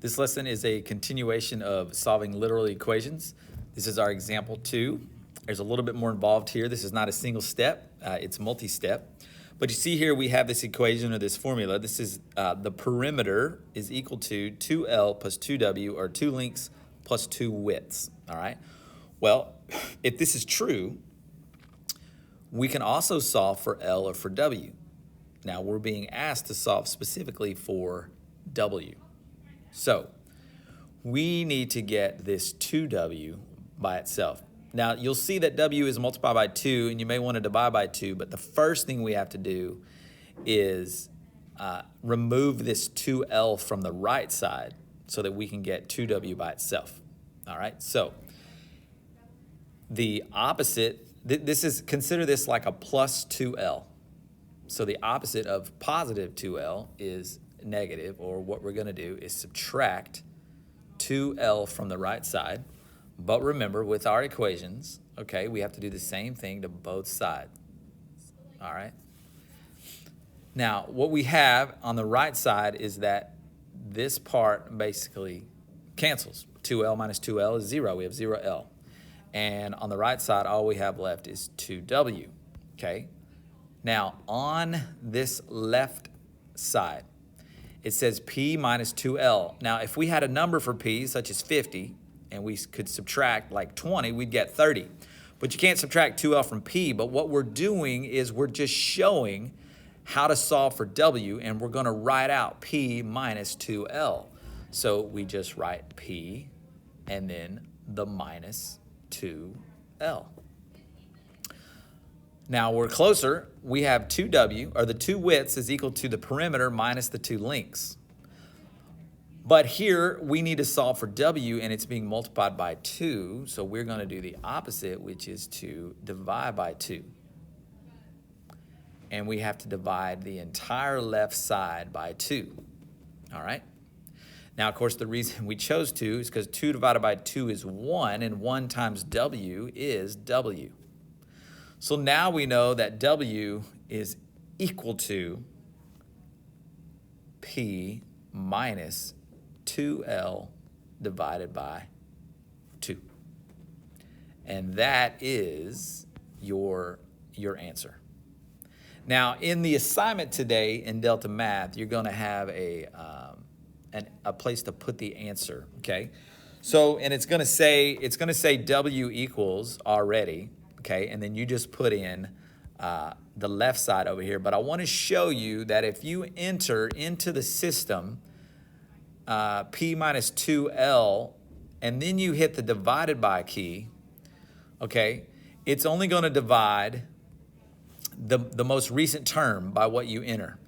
This lesson is a continuation of solving literal equations. This is our example 2. There's a little bit more involved here. This is not a single step, it's multi-step. But you see here we have this equation or this formula. This is the perimeter is equal to 2L plus 2W, or 2 lengths plus 2 widths, all right? Well, if this is true, we can also solve for L or for W. Now we're being asked to solve specifically for W. So we need to get this 2W by itself. Now you'll see that W is multiplied by 2, and you may want to divide by 2, but the first thing we have to do is remove this 2L from the right side so that we can get 2W by itself. All right, so the opposite, consider this like a plus 2L. So the opposite of positive 2L is negative, or what we're going to do is subtract 2L from the right side. But remember, with our equations, okay, we have to do the same thing to both sides. All right? Now, what we have on the right side is that this part basically cancels. 2L minus 2L is 0. We have 0L. And on the right side, all we have left is 2W, okay? Now, on this left side, it says P minus 2L. Now, if we had a number for P, such as 50, and we could subtract like 20, we'd get 30. But you can't subtract 2L from P, but what we're doing is we're just showing how to solve for W, and we're gonna write out P minus 2L. So we just write P and then the minus 2L. Now we're closer. We have 2W, or the 2 widths, is equal to the perimeter minus the 2 lengths. But here we need to solve for W, and it's being multiplied by 2, so we're going to do the opposite, which is to divide by 2. And we have to divide the entire left side by 2. All right? Now, of course, the reason we chose 2 is because 2 divided by 2 is 1, and 1 times W is W. So now we know that W is equal to P minus 2L divided by 2. And that is your answer. Now, in the assignment today in Delta Math, you're going to have a place to put the answer, okay? So, and it's going to say W equals already. Okay, and then you just put in the left side over here. But I want to show you that if you enter into the system P minus 2L, and then you hit the divided by key, okay, it's only going to divide the most recent term by what you enter.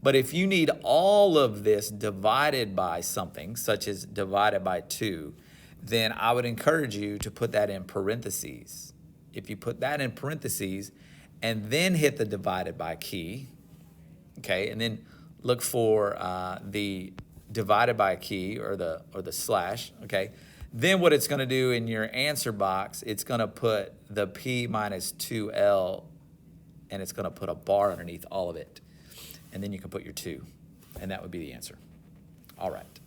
But if you need all of this divided by something, such as divided by 2, then I would encourage you to put that in parentheses. If you put that in parentheses and then hit the divided by key, okay, and then look for the divided by key or the slash, okay, then what it's going to do in your answer box, it's going to put the P minus 2L, and it's going to put a bar underneath all of it. And then you can put your 2, and that would be the answer. All right.